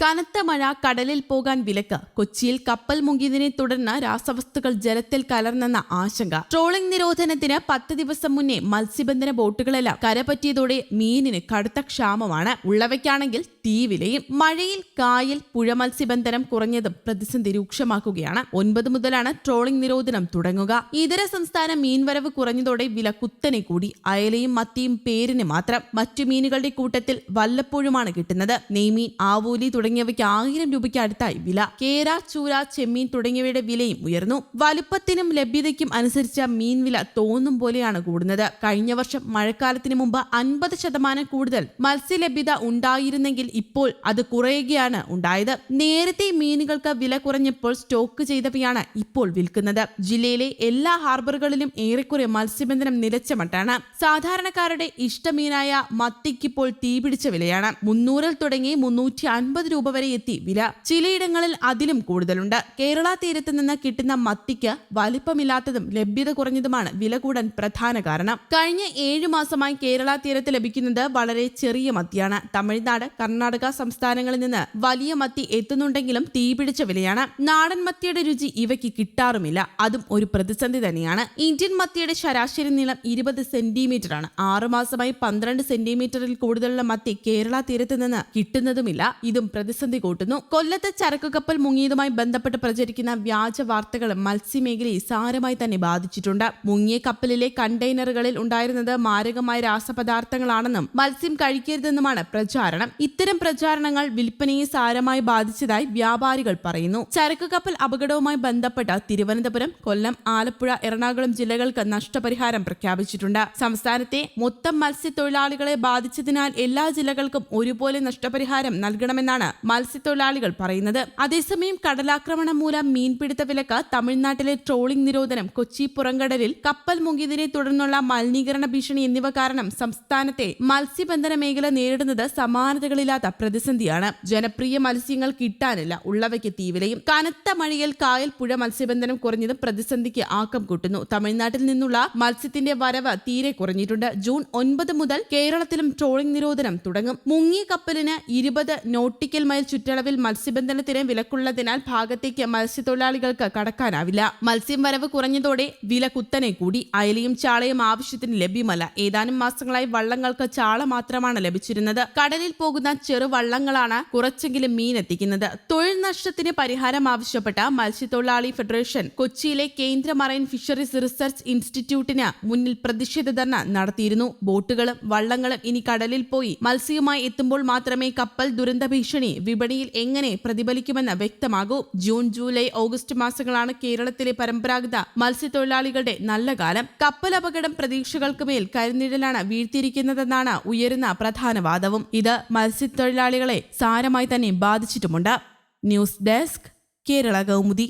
കനത്ത മഴ, കടലിൽ പോകാൻ വിലക്ക്. കൊച്ചിയിൽ കപ്പൽ മുങ്ങിയതിനെ തുടർന്ന് രാസവസ്തുക്കൾ ജലത്തിൽ കലർന്നെന്ന ആശങ്ക. ട്രോളിംഗ് നിരോധനത്തിന് 10 ദിവസം മുന്നേ മത്സ്യബന്ധന ബോട്ടുകളെല്ലാം കരപറ്റിയതോടെ മീനിന് കടുത്ത ക്ഷാമമാണ്. ഉള്ളവയ്ക്കാണെങ്കിൽ തീവിലയും. മഴയിൽ കായൽ, പുഴ മത്സ്യബന്ധനം കുറഞ്ഞതും പ്രതിസന്ധി രൂക്ഷമാക്കുകയാണ്. 9 മുതലാണ് ട്രോളിംഗ് നിരോധനം തുടങ്ങുക. ഇതര സംസ്ഥാന മീൻവരവ് കുറഞ്ഞതോടെ വില കുത്തനെ കൂടി. അയലയും മത്തിയും പേരിന് മാത്രം. മറ്റു മീനുകളുടെ കൂട്ടത്തിൽ വല്ലപ്പോഴുമാണ് കിട്ടുന്നത്. നെയ്മീൻ, ആവോലി തുടങ്ങിയവയ്ക്ക് 1000 രൂപയ്ക്ക് അടുത്തായി വില. കേര, ചൂര, ചെമ്മീൻ തുടങ്ങിയവയുടെ വിലയും ഉയർന്നു. വലുപ്പത്തിനും ലഭ്യതയ്ക്കും അനുസരിച്ച മീൻ വില തോന്നും പോലെയാണ് കൂടുന്നത്. കഴിഞ്ഞ വർഷം മഴക്കാലത്തിന് മുമ്പ് 50% കൂടുതൽ മത്സ്യലഭ്യത ഉണ്ടായിരുന്നെങ്കിൽ ഇപ്പോൾ അത് കുറയുകയാണ് ഉണ്ടായത്. നേരത്തെ മീനുകൾക്ക് വില കുറഞ്ഞപ്പോൾ സ്റ്റോക്ക് ചെയ്തവയാണ് ഇപ്പോൾ വിൽക്കുന്നത്. ജില്ലയിലെ എല്ലാ ഹാർബറുകളിലും ഏറെക്കുറെ മത്സ്യബന്ധനം നിലച്ച മട്ടാണ്. സാധാരണക്കാരുടെ ഇഷ്ടമീനായ മത്തിക്കിപ്പോൾ തീപിടിച്ച വിലയാണ്. 300 തുടങ്ങി 350 രൂപ വരെ എത്തി വില. ചിലയിടങ്ങളിൽ അതിലും കൂടുതലുണ്ട്. കേരള തീരത്ത് നിന്ന് കിട്ടുന്ന മത്തിക്ക് വലിപ്പമില്ലാത്തതും ലഭ്യത കുറഞ്ഞതുമാണ് വില കൂടാൻ പ്രധാന കാരണം. കഴിഞ്ഞ 7 മാസമായി കേരള തീരത്ത് ലഭിക്കുന്നത് വളരെ ചെറിയ മത്തിയാണ്. തമിഴ്നാട്, കർണാടക സംസ്ഥാനങ്ങളിൽ നിന്ന് വലിയ മത്തി എത്തുന്നുണ്ടെങ്കിലും തീപിടിച്ച വിലയാണ്. നാടൻ മത്തിയുടെ രുചി ഇവയ്ക്ക് കിട്ടാറുമില്ല. അതും ഒരു പ്രതിസന്ധി തന്നെയാണ്. ഇന്ത്യൻ മത്തിയുടെ ശരാശരി നീളം 20 സെന്റിമീറ്ററാണ്. 6 മാസമായി 12 സെന്റിമീറ്ററിൽ കൂടുതലുള്ള മത്തി കേരള തീരത്ത് നിന്ന് കിട്ടുന്നതുമില്ല. ഇതും പ്രതിസന്ധി കൂട്ടുന്നു. കൊല്ലത്ത് ചരക്കു കപ്പൽ മുങ്ങിയതുമായി ബന്ധപ്പെട്ട് പ്രചരിക്കുന്ന വ്യാജ വാർത്തകൾ മത്സ്യമേഖലയെ സാരമായി തന്നെ ബാധിച്ചിട്ടുണ്ട്. മുങ്ങിയ കപ്പലിലെ കണ്ടെയ്നറുകളിൽ ഉണ്ടായിരുന്നത് മാരകമായ രാസപദാർത്ഥങ്ങളാണെന്നും മത്സ്യം കഴിക്കരുതെന്നുമാണ് പ്രചാരണം. ഇത്തരം പ്രചാരണങ്ങൾ വിൽപ്പനയെ സാരമായി ബാധിച്ചതായി വ്യാപാരികൾ പറയുന്നു. ചരക്കു കപ്പൽ അപകടവുമായി ബന്ധപ്പെട്ട് തിരുവനന്തപുരം, കൊല്ലം, ആലപ്പുഴ, എറണാകുളം ജില്ലകൾക്ക് നഷ്ടപരിഹാരം പ്രഖ്യാപിച്ചിട്ടുണ്ട്. സംസ്ഥാനത്തെ മൊത്തം മത്സ്യത്തൊഴിലാളികളെ ബാധിച്ചതിനാൽ എല്ലാ ജില്ലകൾക്കും ഒരുപോലെ നഷ്ടപരിഹാരം നൽകണമെന്നാണ് മത്സ്യത്തൊഴിലാളികൾ പറയുന്നത്. അതേസമയം കടലാക്രമണം മൂലം മീൻപിടുത്ത വിലക്ക്, തമിഴ്നാട്ടിലെ ട്രോളിംഗ് നിരോധനം, കൊച്ചി പുറംകടലിൽ കപ്പൽ മുങ്ങിയതിനെ തുടർന്നുള്ള മലിനീകരണ ഭീഷണി എന്നിവ കാരണം സംസ്ഥാനത്തെ മത്സ്യബന്ധന മേഖല നേരിടുന്നത് സമാനതകളില്ലാത്ത പ്രതിസന്ധിയാണ്. ജനപ്രിയ മത്സ്യങ്ങൾ കിട്ടാനില്ല. ഉള്ളവയ്ക്ക് തീവിലയും. കനത്ത മഴയിൽ കായൽ, പുഴ മത്സ്യബന്ധനം കുറഞ്ഞതും പ്രതിസന്ധിക്ക് ആക്കം കൂട്ടുന്നു. തമിഴ്നാട്ടിൽ നിന്നുള്ള മത്സ്യത്തിന്റെ വരവ് തീരെ കുറഞ്ഞിട്ടുണ്ട്. ജൂൺ 9 മുതൽ കേരളത്തിലും ട്രോളിംഗ് നിരോധനം തുടങ്ങും. മുങ്ങിയ കപ്പലിന് 20 നോട്ടിക്കൽ മൈൽ ചുറ്റളവിൽ മത്സ്യബന്ധനത്തിന് വിലക്കുള്ളതിനാൽ ഭാഗത്തേക്ക് മത്സ്യത്തൊഴിലാളികൾക്ക് കടക്കാനാവില്ല. മത്സ്യം വരവ് കുറഞ്ഞതോടെ വില കുത്തനെ കൂടി. അയലയും ചാളയും ആവശ്യത്തിന് ലഭ്യമല്ല. ഏതാനും മാസങ്ങളായി വള്ളങ്ങൾക്ക് ചാള മാത്രമാണ് ലഭിച്ചിരുന്നത്. കടലിൽ പോകുന്ന ചെറുവള്ളങ്ങളാണ് കുറച്ചെങ്കിലും മീൻ എത്തിക്കുന്നത്. തൊഴിൽ നഷ്ടത്തിന് പരിഹാരം ആവശ്യപ്പെട്ട മത്സ്യത്തൊഴിലാളി ഫെഡറേഷൻ കൊച്ചിയിലെ കേന്ദ്ര മറൈൻ ഫിഷറീസ് റിസർച്ച് ഇൻസ്റ്റിറ്റ്യൂട്ടിന് മുന്നിൽ പ്രതിഷേധ ധർണ നടത്തിയിരുന്നു. ബോട്ടുകളും വള്ളങ്ങളും ഇനി കടലിൽ പോയി മത്സ്യവുമായി എത്തുമ്പോൾ മാത്രമേ കപ്പൽ ദുരന്ത ഭീഷണി വിപണിയിൽ എങ്ങനെ പ്രതിഫലിക്കുമെന്ന് വ്യക്തമാകൂ. ജൂൺ, ജൂലൈ, ഓഗസ്റ്റ് മാസങ്ങളാണ് കേരളത്തിലെ പരമ്പരാഗത മത്സ്യത്തൊഴിലാളികളുടെ നല്ല കാലം. കപ്പൽ അപകടം പ്രതീക്ഷകൾക്ക് മേൽ കരിനിഴലാണ് വീഴ്ത്തിയിരിക്കുന്നതെന്നാണ് ഉയരുന്ന പ്രധാന വാദവും. ഇത് മത്സ്യത്തൊഴിലാളികളെ സാരമായി തന്നെ ബാധിച്ചിട്ടുമുണ്ട്. News desk, Kerala Kaumudi.